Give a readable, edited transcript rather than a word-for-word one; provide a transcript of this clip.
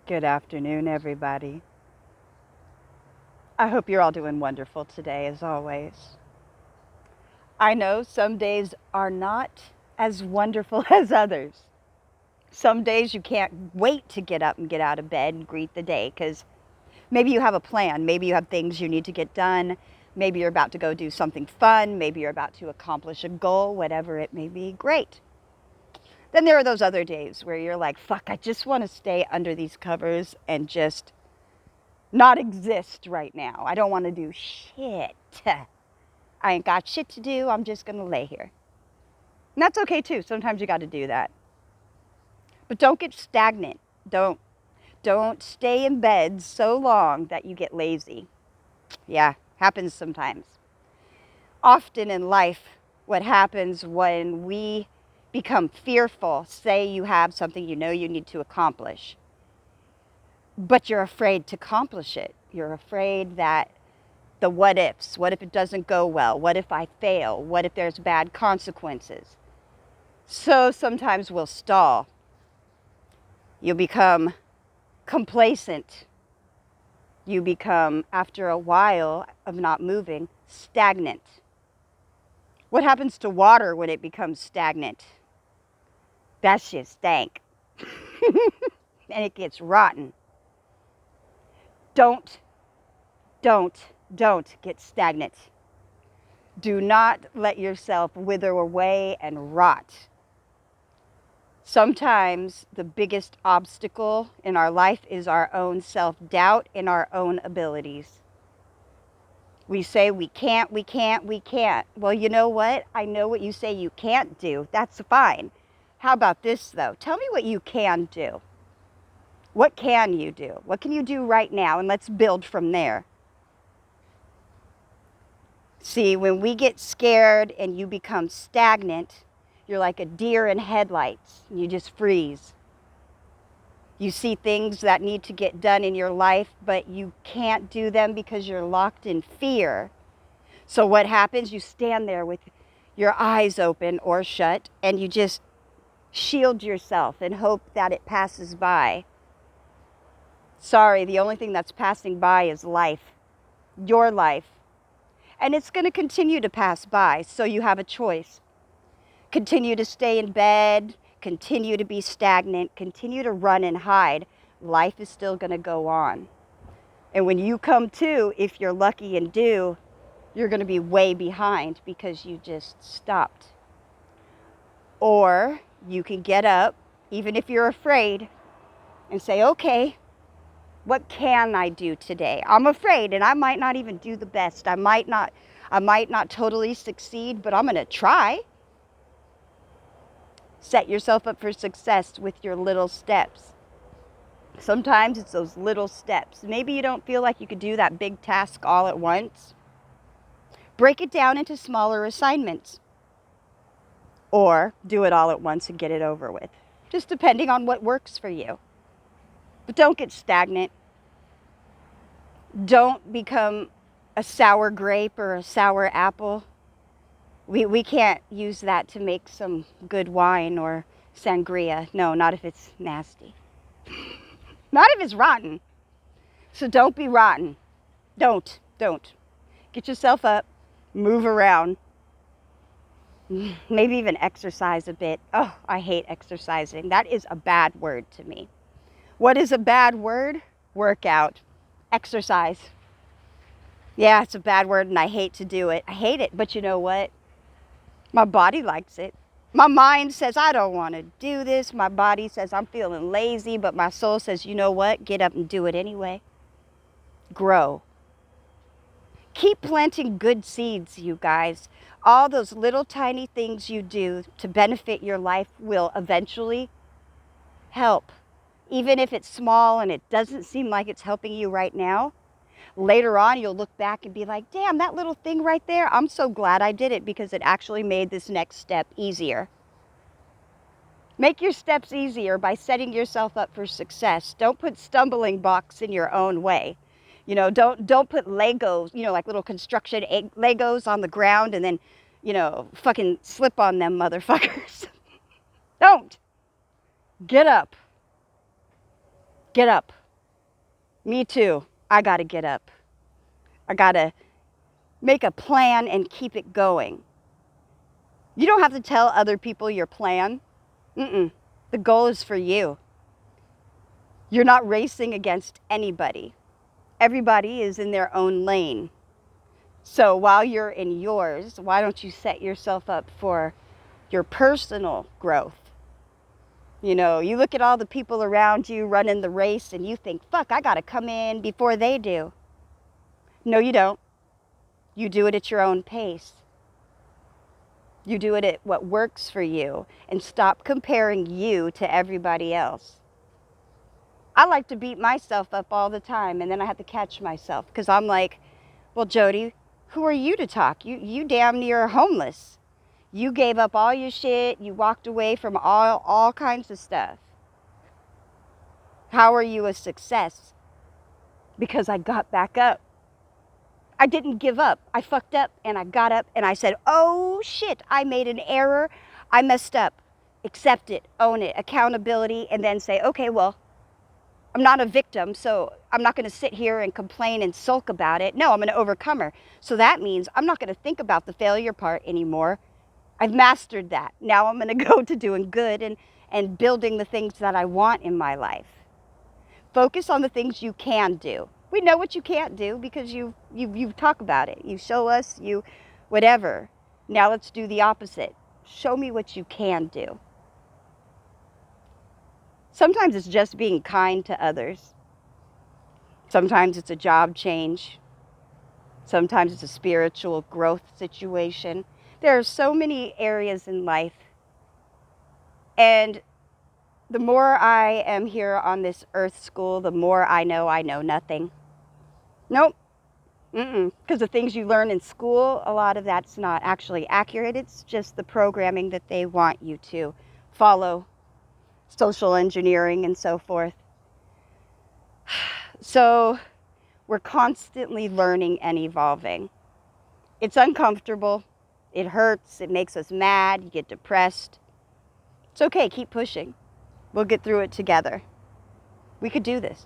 Good afternoon, everybody. I hope you're all doing wonderful today, as always. I know some days are not as wonderful as others. Some days you can't wait to get up and get out of bed and greet the day because maybe you have a plan. Maybe you have things you need to get done. Maybe you're about to go do something fun. Maybe you're about to accomplish a goal, whatever it may be. Great. Then there are those other days where you're like, fuck, I just want to stay under these covers and just not exist right now. I don't want to do shit. I ain't got shit to do. I'm just going to lay here. And that's okay too. Sometimes you got to do that. But don't get stagnant. Don't stay in bed so long that you get lazy. Yeah, happens sometimes. Often in life, what happens when we become fearful, say you have something you know you need to accomplish, but you're afraid to accomplish it. You're afraid that the what ifs. What if it doesn't go well? What if I fail? What if there's bad consequences? So sometimes we'll stall. You become complacent. You become, after a while of not moving, stagnant. What happens to water when it becomes stagnant? That shit stank. And it gets rotten. Don't, don't get stagnant. Do not let yourself wither away and rot. Sometimes the biggest obstacle in our life is our own self-doubt in our own abilities. We say we can't, we can't, we can't. Well, you know what? I know what you say you can't do. That's fine. How about this, though? Tell me what you can do. What can you do? What can you do right now? And let's build from there. See, when we get scared and you become stagnant, you're like a deer in headlights. You just freeze. You see things that need to get done in your life, but you can't do them because you're locked in fear. So what happens? You stand there with your eyes open or shut, and you just shield yourself and hope that it passes by. Sorry, the only thing that's passing by is life, your life. And it's going to continue to pass by, so you have a choice. Continue to stay in bed, continue to be stagnant, continue to run and hide. Life is still going to go on. And when you come to, if you're lucky and do, you're going to be way behind because you just stopped. Or you can get up, even if you're afraid, and say, okay, what can I do today? I'm afraid, and I might not even do the best. I might not totally succeed, but I'm going to try. Set yourself up for success with your little steps. Sometimes it's those little steps. Maybe you don't feel like you could do that big task all at once. Break it down into smaller assignments. Or do it all at once and get it over with. Just depending on what works for you. But don't get stagnant. Don't become a sour grape or a sour apple. We can't use that to make some good wine or sangria. No, not if it's nasty. Not if it's rotten. So don't be rotten. Don't. Get yourself up, move around, maybe even exercise a bit. Oh, I hate exercising. That is a bad word to me. What is a bad word? Workout. Exercise. Yeah, it's a bad word and I hate to do it. I hate it, but you know what? My body likes it. My mind says, I don't want to do this. My body says, I'm feeling lazy, but my soul says, you know what? Get up and do it anyway. Grow. Keep planting good seeds, you guys. All those little tiny things you do to benefit your life will eventually help. Even if it's small and it doesn't seem like it's helping you right now, later on you'll look back and be like, damn, that little thing right there, I'm so glad I did it because it actually made this next step easier. Make your steps easier by setting yourself up for success. Don't put stumbling blocks in your own way. You know, don't put Legos, like little construction Legos on the ground and then, fucking slip on them motherfuckers. Don't. Get up. Get up. Me too. I got to get up. I got to make a plan and keep it going. You don't have to tell other people your plan. The goal is for you. You're not racing against anybody. Everybody is in their own lane. So while you're in yours, why don't you set yourself up for your personal growth? You know, you look at all the people around you running the race and you think, fuck, I got to come in before they do. No, you don't. You do it at your own pace. You do it at what works for you and stop comparing you to everybody else. I like to beat myself up all the time, and then I have to catch myself because I'm like, well, Jody, who are you to talk? You damn near homeless. You gave up all your shit. You walked away from all kinds of stuff. How are you a success? Because I got back up. I didn't give up. I fucked up and I got up and I said, oh shit, I made an error. I messed up. Accept it, own it, accountability, and then say, okay, well, I'm not a victim, so I'm not going to sit here and complain and sulk about it. No, I'm an overcomer. So that means I'm not going to think about the failure part anymore. I've mastered that. Now I'm going to go to doing good and building the things that I want in my life. Focus on the things you can do. We know what you can't do because you talk about it. You show us, you whatever. Now let's do the opposite. Show me what you can do. Sometimes it's just being kind to others. Sometimes it's a job change. Sometimes it's a spiritual growth situation. There are so many areas in life. And the more I am here on this earth school, the more I know nothing. Nope. Because the things you learn in school, a lot of that's not actually accurate. It's just the programming that they want you to follow. Social engineering and so forth. So we're constantly learning and evolving. It's uncomfortable. It hurts. It makes us mad. You get depressed. It's okay. Keep pushing. We'll get through it together. We could do this.